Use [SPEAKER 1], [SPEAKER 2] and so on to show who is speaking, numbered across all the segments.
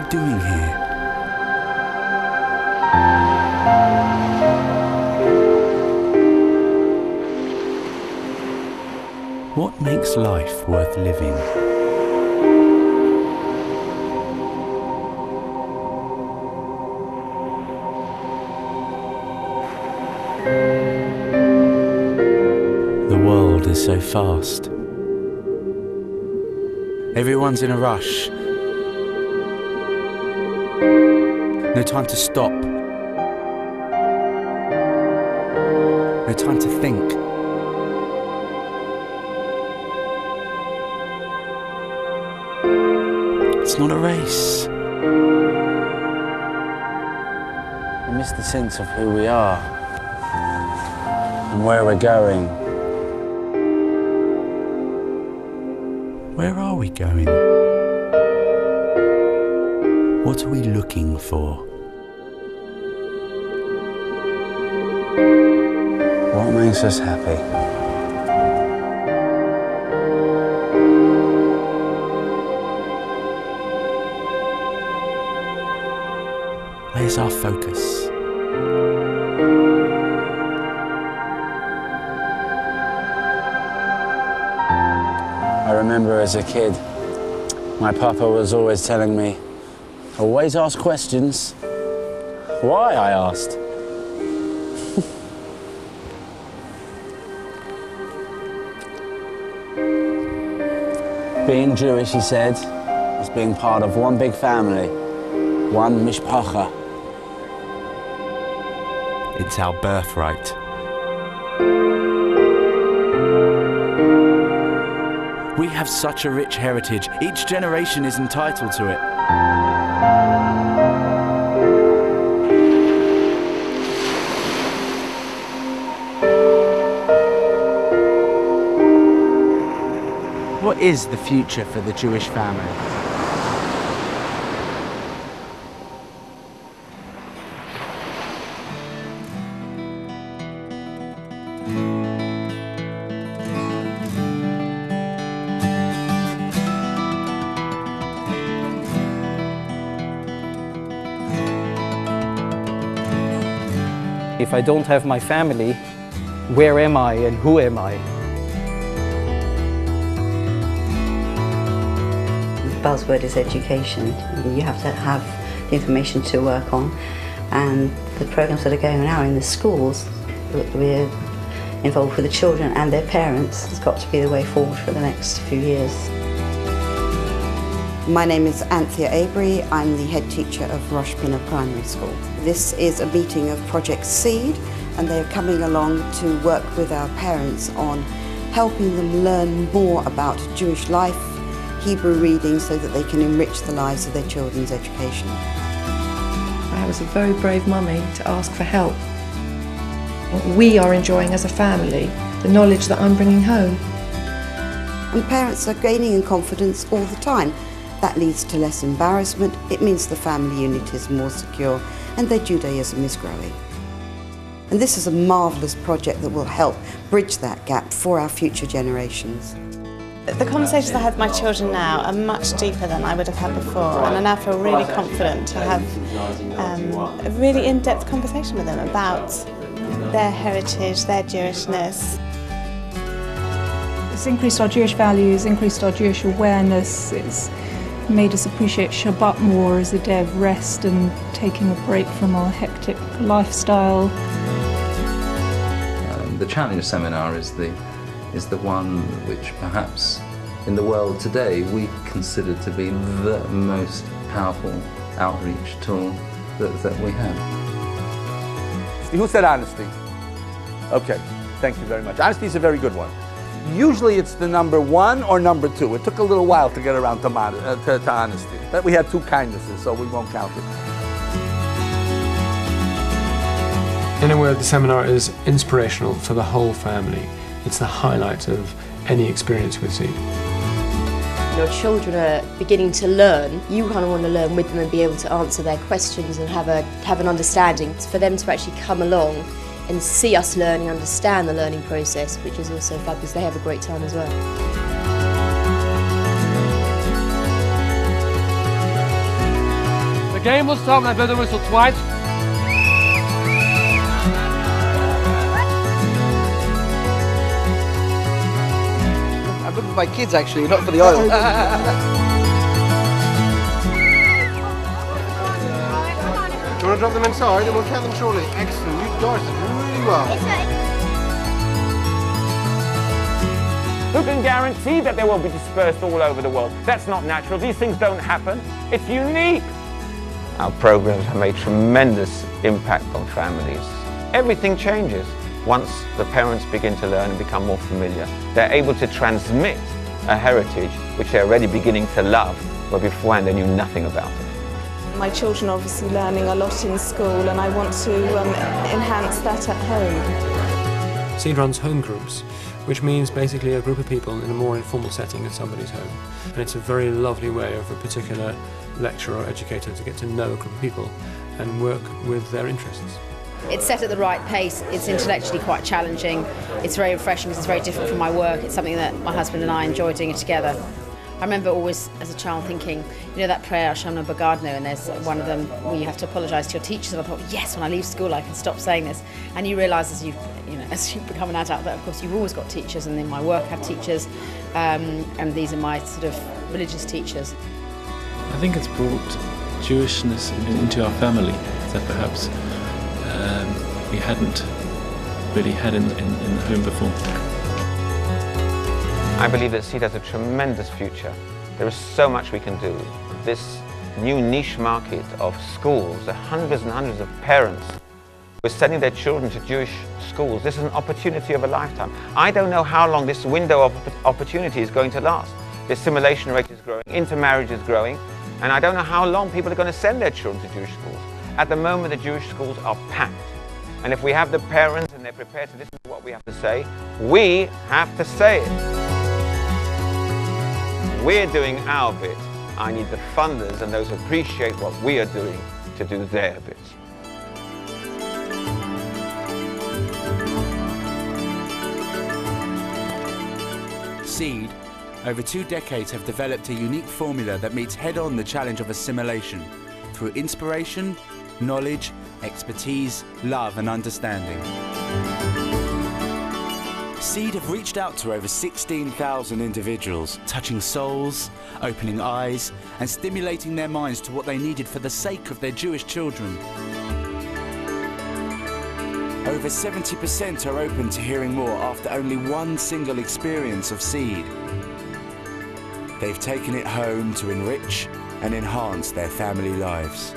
[SPEAKER 1] doing here? What makes life worth living? The world is so fast. Everyone's in a rush. No time to stop. No time to think. It's not a race.
[SPEAKER 2] We miss the sense of who we are and where we're going.
[SPEAKER 1] Where are we going? What are we looking for?
[SPEAKER 2] What makes us happy?
[SPEAKER 1] Where's our focus?
[SPEAKER 2] I remember as a kid, my papa was always telling me, always ask questions. Why, I asked. Being Jewish, he said, is being part of one big family, one mishpacha.
[SPEAKER 1] It's our birthright. We have such a rich heritage. Each generation is entitled to it.
[SPEAKER 3] What is the future for the Jewish family?
[SPEAKER 4] If I don't have my family, where am I and who am I?
[SPEAKER 5] The buzzword is education. You have to have the information to work on, and the programs that are going on now in the schools, we're involved with the children and their parents. It's got to be the way forward for the next few years.
[SPEAKER 6] My name is Anthea Avery. I'm the head teacher of Rosh Pinna Primary School. This is a meeting of Project Seed, and they're coming along to work with our parents on helping them learn more about Jewish life, Hebrew reading, so that they can enrich the lives of their children's education.
[SPEAKER 7] I was a very brave mummy to ask for help. We are enjoying as a family the knowledge that I'm bringing home.
[SPEAKER 6] And parents are gaining in confidence all the time. That leads to less embarrassment, it means the family unit is more secure, and their Judaism is growing. And this is a marvellous project that will help bridge that gap for our future generations.
[SPEAKER 8] The conversations I have with my children now are much deeper than I would have had before, and I now feel really confident to have a really in-depth conversation with them about their heritage, their Jewishness.
[SPEAKER 9] It's increased our Jewish values, increased our Jewish awareness. It's made us appreciate Shabbat more as a day of rest and taking a break from our hectic lifestyle.
[SPEAKER 10] The Challenge Seminar is the one which perhaps in the world today we consider to be the most powerful outreach tool that we have.
[SPEAKER 11] Who said honesty? Okay, thank you very much. Honesty is a very good one. Usually it's the number one or number two. It took a little while to get around to honesty. But we had two kindnesses, so we won't count it.
[SPEAKER 12] In a word, the seminar is inspirational for the whole family. It's the highlight of any experience with Seed.
[SPEAKER 13] Your children are beginning to learn. You kind of want to learn with them and be able to answer their questions and have an understanding. It's for them to actually come along and see us learning, understand the learning process, which is also fabulous. They have a great time as well.
[SPEAKER 12] The game will start when I blow the whistle twice.
[SPEAKER 14] I'm looking for my kids actually, not for the oil.
[SPEAKER 15] Do you want to drop them inside and we'll count them shortly? Excellent, you guys did really well.
[SPEAKER 16] Who can guarantee that they won't be dispersed all over the world? That's not natural. These things don't happen. It's unique. Our programs have made tremendous impact on families. Everything changes once the parents begin to learn and become more familiar. They're able to transmit a heritage which they're already beginning to love, where beforehand they knew nothing about it.
[SPEAKER 8] My children are obviously learning a lot in school, and I want to enhance that at home.
[SPEAKER 12] Seed runs home groups, which means basically a group of people in a more informal setting in somebody's home. And it's a very lovely way of a particular lecturer or educator to get to know a group of people and work with their interests.
[SPEAKER 17] It's set at the right pace, it's intellectually quite challenging, it's very refreshing because it's very different from my work, it's something that my husband and I enjoy doing it together. I remember always as a child thinking, you know that prayer, Shana Bagardno, and there's one of them where you have to apologise to your teachers, and I thought, yes, when I leave school I can stop saying this. And you realise as you become an adult that of course you've always got teachers, and in my work I have teachers, and these are my sort of religious teachers.
[SPEAKER 18] I think it's brought Jewishness into our family that perhaps we hadn't really had in the home before.
[SPEAKER 16] I believe that Seed has a tremendous future. There is so much we can do. This new niche market of schools, the hundreds and hundreds of parents who are sending their children to Jewish schools, this is an opportunity of a lifetime. I don't know how long this window of opportunity is going to last. The assimilation rate is growing, intermarriage is growing, and I don't know how long people are going to send their children to Jewish schools. At the moment, the Jewish schools are packed. And if we have the parents and they're prepared to listen to what we have to say, we have to say it. We're doing our bit. I need the funders and those who appreciate what we are doing to do their bit.
[SPEAKER 1] Seed, over 2 decades, have developed a unique formula that meets head-on the challenge of assimilation through inspiration, knowledge, expertise, love and understanding. Seed have reached out to over 16,000 individuals, touching souls, opening eyes and stimulating their minds to what they needed for the sake of their Jewish children. Over 70% are open to hearing more after only one single experience of Seed. They've taken it home to enrich and enhance their family lives.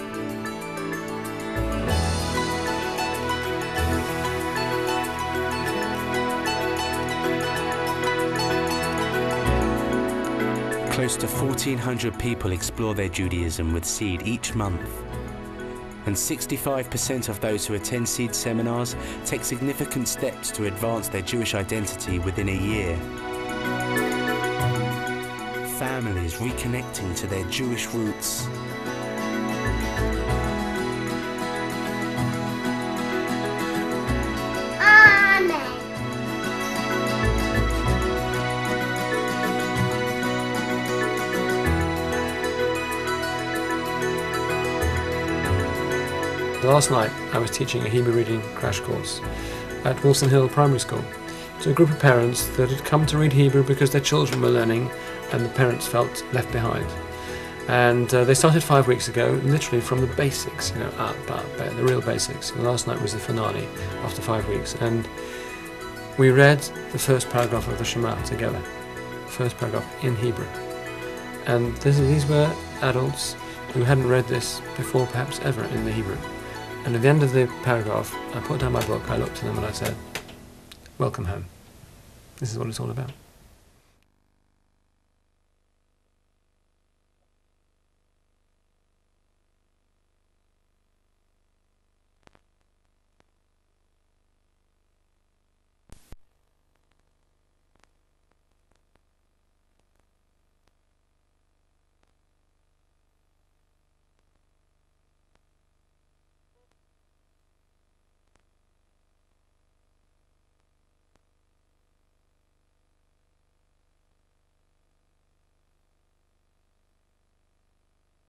[SPEAKER 1] Close to 1,400 people explore their Judaism with Seed each month. And 65% of those who attend Seed seminars take significant steps to advance their Jewish identity within a year. Families reconnecting to their Jewish roots.
[SPEAKER 12] Last night I was teaching a Hebrew reading crash course at Wolston Hill Primary School to a group of parents that had come to read Hebrew because their children were learning and the parents felt left behind. And they started 5 weeks ago, literally from the basics, you know, the real basics. And last night was the finale after 5 weeks, and we read the first paragraph of the Shema together, first paragraph in Hebrew. And these were adults who hadn't read this before, perhaps ever, in the Hebrew. And at the end of the paragraph, I put down my book, I looked at them and I said, "Welcome home. This is what it's all about."